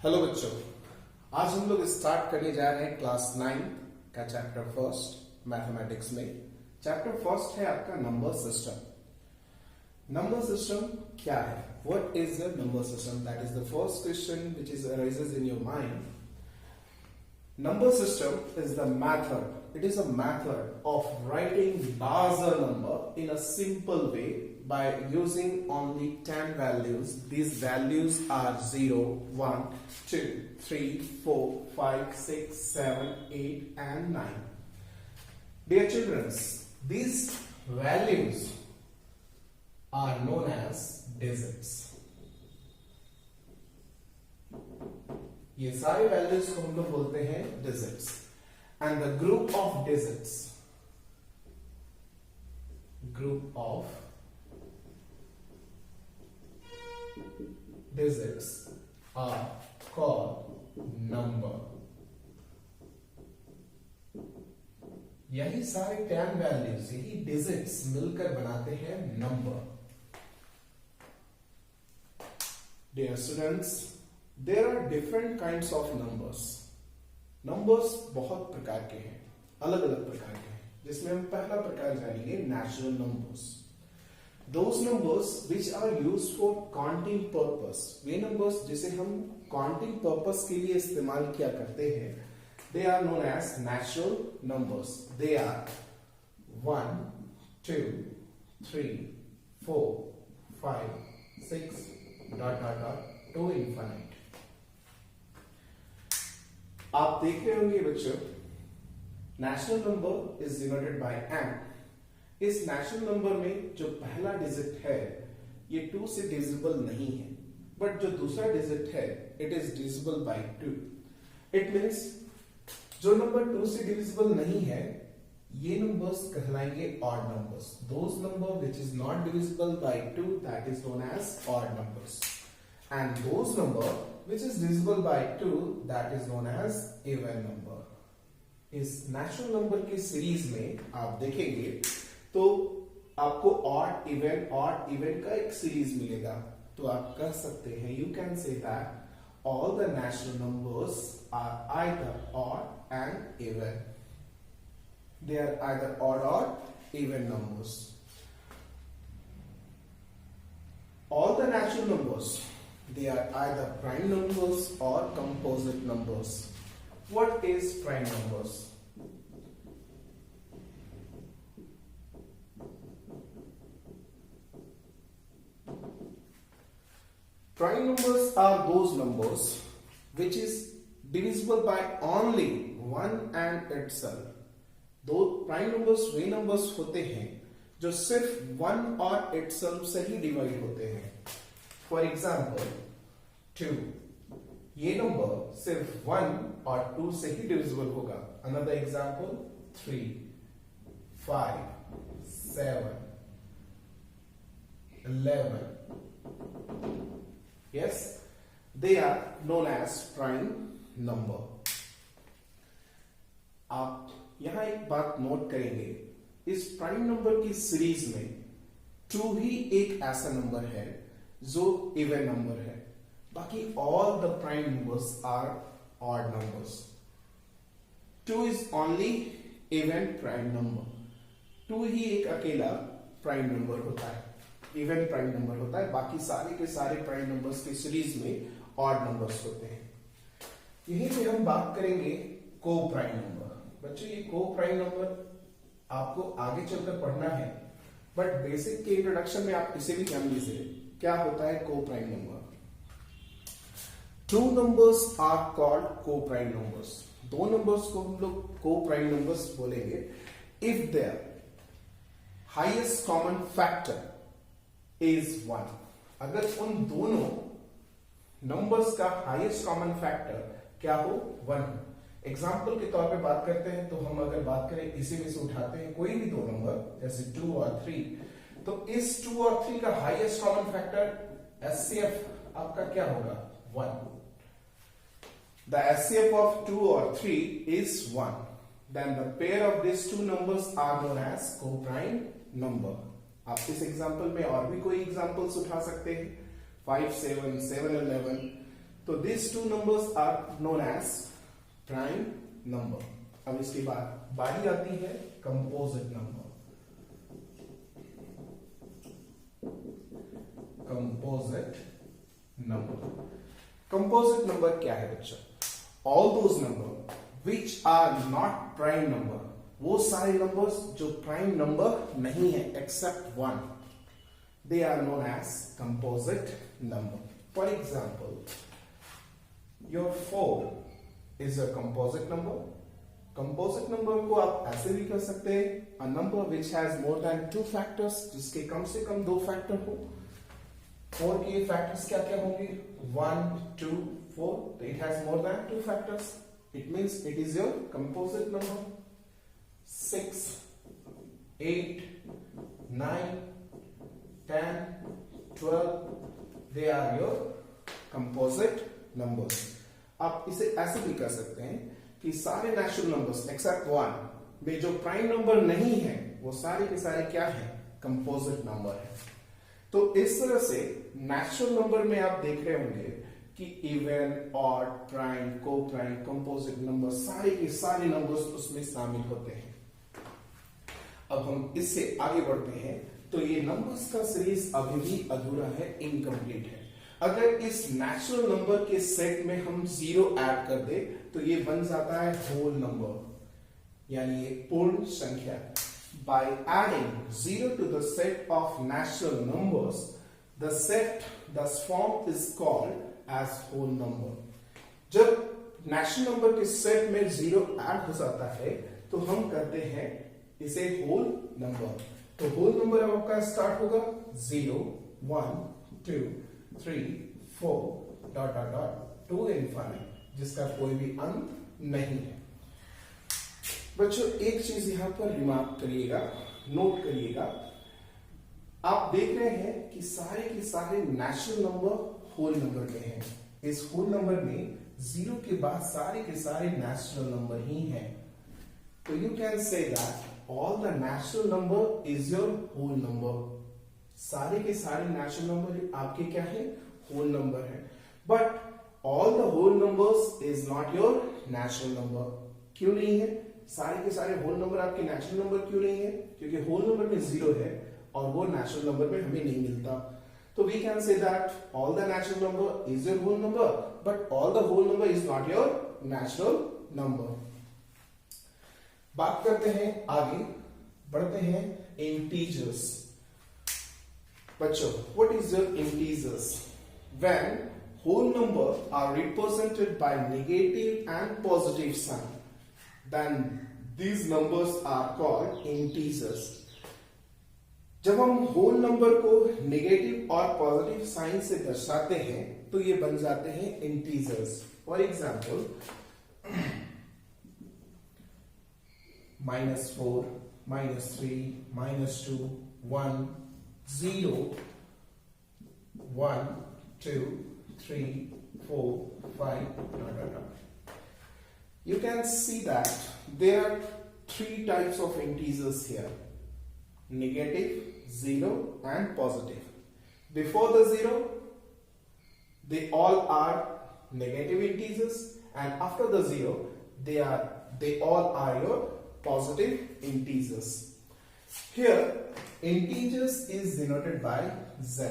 Hello बच्चों, आज हम लोग स्टार्ट करने जा रहे हैं क्लास 9 का चैप्टर फर्स्ट मैथमेटिक्स में। चैप्टर फर्स्ट है आपका नंबर सिस्टम। नंबर सिस्टम क्या है? What is the number system? That is the first question which is arises in your mind. Number system is the method. It is a method of writing larger number in a simple way by using only 10 values. These values are 0, 1, 2, 3, 4, 5, 6, 7, 8 and 9. Dear children, these values are known as digits. ये सारे values को हम लोग बोलते हैं digits. And the group of digits are called number. यही सारे 10 values, यही डिजिट्स मिलकर बनाते हैं number. Dear students, There are different kinds of numbers. Numbers बहुत प्रकार के हैं, अलग अलग प्रकार के हैं, जिसमें हम पहला प्रकार जानेंगे natural numbers. Those numbers which are used for counting purpose. Way numbers जिसे हम counting purpose के लिए इस्तेमाल किया करते हैं, they are known as natural numbers. They are 1, 2, 3, 4, 5, 6, to infinite. आप देख रहे होंगे बच्चों, natural number is denoted by n। इस नेचुरल नंबर में जो पहला डिजिट है ये 2 से डिविजिबल नहीं है, बट जो दूसरा डिजिट है it is divisible by 2। It means जो नंबर 2 से डिविजिबल नहीं है ये नंबर्स कहलाएंगे odd numbers. Those number which is not divisible by 2 that is known as odd numbers, and those number which is divisible by 2 that is known as even number. इस natural number की series में आप देखेंगे तो आपको odd even का एक series मिलेगा। तो आप कह सकते हैं, you can say that all the natural numbers are either odd and even. They are either odd और even numbers. All the natural numbers, they are either prime numbers or composite numbers. What is prime numbers? Prime numbers are those numbers which is divisible by only one and itself. दो prime numbers वे numbers होते हैं जो सिर्फ one और itself से ही divide होते हैं। For example 2, ये नंबर सिर्फ 1 और 2 से ही डिविजिबल होगा। Another example 3, 5, 7, 11. Yes, they are known as prime number. आप यहां एक बात नोट करेंगे, इस प्राइम नंबर की सीरीज में 2 ही एक ऐसा नंबर है जो इवन नंबर है, बाकी all the prime numbers are odd numbers. 2 is only even prime number. 2 ही एक अकेला प्राइम नंबर होता है, इवन प्राइम नंबर होता है, बाकी सारे के सारे प्राइम नंबर्स की सीरीज में ऑड नंबर्स होते हैं। यहीं पे हम बात करेंगे को प्राइम नंबर। बच्चों, ये को प्राइम नंबर आपको आगे चलकर पढ़ना है, बट बेसिक के इंट्रोडक्शन में आप इसे भी जान लीजिए क्या होता है को prime number. 2 numbers are called co-prime numbers. 2 numbers को हम लोग को प्राइम नंबर्स बोलेंगे if their highest common factor is 1. अगर उन दोनों नंबर्स का हाईएस्ट कॉमन फैक्टर क्या हो? 1। एग्जाम्पल के तौर पे बात करते हैं तो हम अगर बात करें इसी में से उठाते हैं कोई भी 2 नंबर जैसे 2 और 3, तो इस 2 और 3 का हाईएस्ट कॉमन फैक्टर एचसीएफ आपका क्या होगा? 1. The HCF of 2 or 3 is 1. Then the pair of these 2 numbers are known as co-prime number. आप इस एग्जाम्पल में और भी कोई एग्जाम्पल्स उठा सकते हैं, 5, 7, 7, 11। तो this two numbers are known as prime number. अब इसके बाद बारी आती है कंपोजिट नंबर। कंपोजिट नंबर क्या है बच्चों? All those number which are not prime number, वो सारे नंबर्स जो प्राइम नंबर नहीं है except one, they are known as composite number. For example, your 4 is a composite number. Composite number को आप ऐसे भी कर सकते हैं, a number which has more than 2 factors, जिसके कम से कम 2 फैक्टर हो। 4 के फैक्टर्स क्या क्या होंगे? 1, 2, 4. It has more than 2 factors. It means it is your composite number. 6, 8, 9, 10, 12, they are your composite numbers. आप इसे ऐसे भी कर सकते हैं कि सारे नेचुरल नंबर्स एक्सेप्ट वन में जो प्राइम नंबर नहीं है वो सारे के सारे क्या है? कंपोजिट नंबर है। तो इस तरह से नेचुरल नंबर में आप देख रहे होंगे कि इवन, ऑड, प्राइम, को प्राइम, कंपोजिट नंबर, सारे के सारे नंबर्स उसमें शामिल होते हैं। अब हम इससे आगे बढ़ते हैं तो ये नंबर्स का सीरीज अभी भी अधूरा है, इनकम्प्लीट है। अगर इस नेचुरल नंबर के सेट में हम 0 ऐड कर दे तो ये बन जाता है होल नंबर, यानी एक पूर्ण संख्या। By adding 0 to the set of natural numbers, the set thus formed is called as whole number. जब नेचुरल नंबर के सेट में 0 ऐड हो जाता है तो हम कहते हैं इसे होल नंबर। तो होल नंबर आपका स्टार्ट होगा 0, 1, 2, 3, 4 dot dot dot to infinite, जिसका कोई भी अंत नहीं है। बच्चों एक चीज यहां पर रिमार्क करिएगा, नोट करिएगा, आप देख रहे हैं कि सारे के सारे नेचुरल नंबर होल नंबर के हैं। इस होल नंबर में 0 के बाद सारे के सारे नेचुरल नंबर ही हैं। तो you can say that all the natural number is your whole number. सारे के सारे natural number आपके क्या है? whole number है। But all the whole numbers is not your natural number. क्यों नहीं है? सारे के सारे whole number आपके natural number क्यों नहीं है? क्योंकि whole number में 0 है और वो natural number में हमें नहीं मिलता। तो we can say that all the natural number is your whole number, but all the whole number is not your natural number. बात करते हैं आगे, बढ़ते हैं इंटीजर्स। बच्चों what is your integers? When whole number are represented by negative and positive sign, then these numbers are called integers. जब हम whole number को नेगेटिव और पॉजिटिव साइन से दर्शाते हैं तो ये बन जाते हैं integers. For example -4, -3, -2, 1, 0, 1, 2, 3, 4, 5, You can see that there are 3 types of integers here: negative, 0, and positive. Before the 0, they all are negative integers, and after the 0, they all are your positive integers. Here integers is denoted by Z.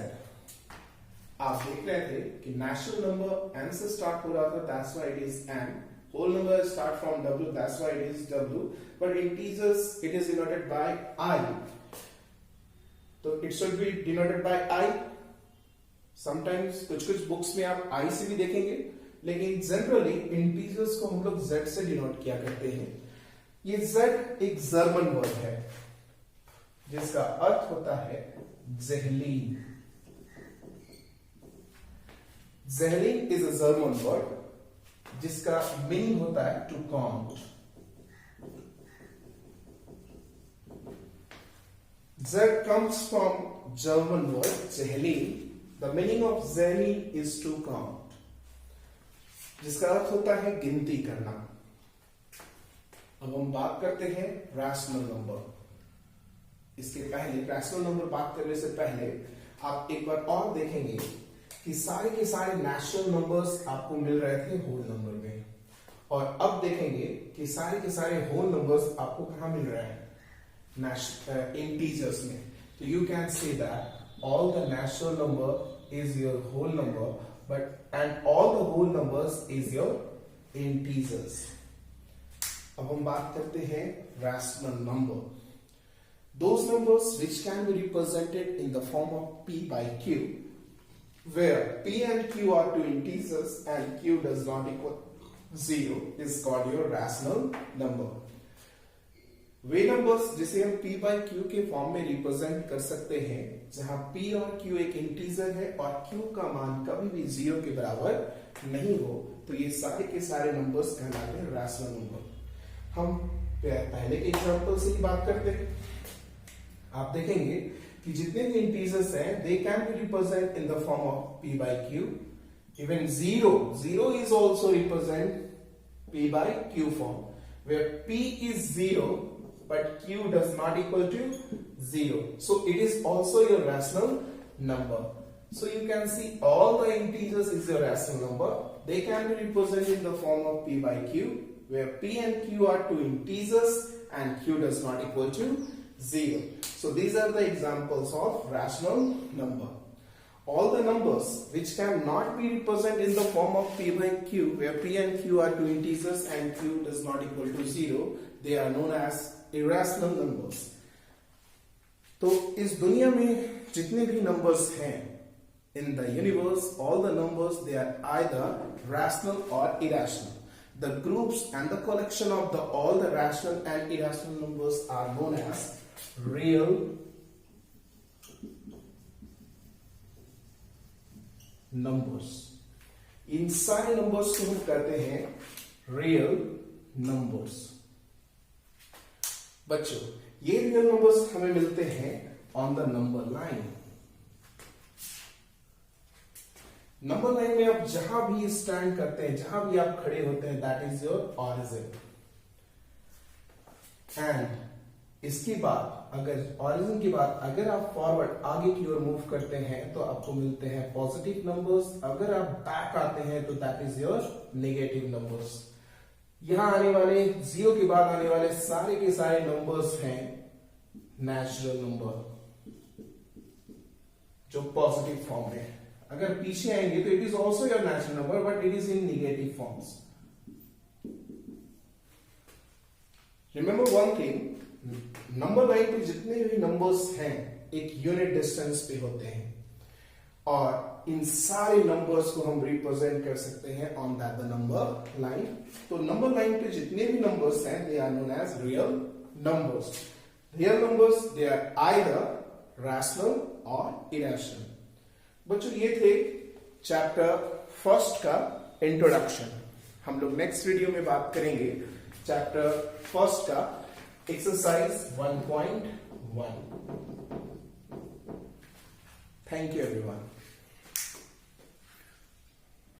आप देख रहे थे कि natural number n से start हो रहा था, that's why it is n. Whole number start from W, that's why it is W. But integers it is denoted by I. तो it should be denoted by I. Sometimes कुछ books में आप I से भी देखेंगे, लेकिन generally integers को हम लोग Z से डिनोट किया करते हैं। ये Z एक जर्मन वर्ड है जिसका अर्थ होता है ज़ेहलीन। ज़ेहलीन इज अ जर्मन वर्ड जिसका मीनिंग होता है to count. Z comes from German word ज़ेहलीन। The meaning of ज़ेहलीन is to count, जिसका अर्थ होता है गिनती करना। अब हम बात करते हैं रैशनल नंबर। इसके पहले रैशनल नंबर बात करने से पहले आप एक बार और देखेंगे कि सारे के सारे नेचुरल नंबर्स आपको मिल रहे थे होल नंबर में, और अब देखेंगे कि सारे के सारे होल नंबर्स आपको कहाँ मिल रहे हैं, इंटीजर्स में. तो you can say that all the natural number is your whole number, but and all the whole numbers is your integers. अब हम बात करते हैं rational number. Those numbers which can be represented in the form of p by q, where p and q are two integers and q does not equal 0, is called your rational number. Way numbers जिसे हम p by q के form में represent कर सकते हैं, जहां p और q एक इंटीजर है और q का मान कभी भी 0 के बराबर नहीं हो, तो ये सारे के सारे नंबर्स कहलाते हैं रैशनल नंबर. हम पहले के एग्जांपल से ही बात करते हैं. आप देखेंगे कि जितने भी इंटीजर्स हैं, they can be represent in the form of p by q. Even 0 is also represent p by q form, where p is 0 but q does not equal to 0, so it is also your rational number. So you can see all the integers is your rational number. They can be represented in the form of p by q, where p and q are two integers and q does not equal to 0. So these are the examples of rational number. All the numbers which cannot be represented in the form of p by q, where p and q are two integers and q does not equal to 0, they are known as irrational numbers. तो इस दुनिया में जितने भी numbers हैं in the universe, all the numbers, they are either rational or irrational. The groups and the collection of all the rational and irrational numbers are known as real numbers. इन सारे numbers को हम कहते हैं real numbers. बच्चों, ये real numbers हमें मिलते हैं on the number line. Number line में आप जहां भी स्टैंड करते हैं, जहां भी आप खड़े होते हैं, that is your origin. And इसके बाद अगर ऑरिजिन के बाद अगर आप फॉरवर्ड आगे की ओर मूव करते हैं तो आपको मिलते हैं पॉजिटिव नंबर्स. अगर आप बैक आते हैं तो that is your negative numbers. यहां आने वाले 0 के बाद आने वाले सारे के सारे नंबर्स हैं नेचुरल नंबर, जो पॉजिटिव फॉर्म में. अगर पीछे आएंगे तो it is also your natural number, but it is in negative forms. Remember one thing, number line पे जितने भी नंबर्स हैं एक यूनिट डिस्टेंस पे होते हैं, और इन सारे नंबर्स को हम रिप्रेजेंट कर सकते हैं on that the number line. तो नंबर लाइन पे जितने भी नंबर्स हैं, they are known as real numbers. Real numbers, they are either rational और इरेशनल. बच्चों, ये थे चैप्टर फर्स्ट का इंट्रोडक्शन. हम लोग नेक्स्ट वीडियो में बात करेंगे चैप्टर फर्स्ट का exercise 1.1. Thank you everyone.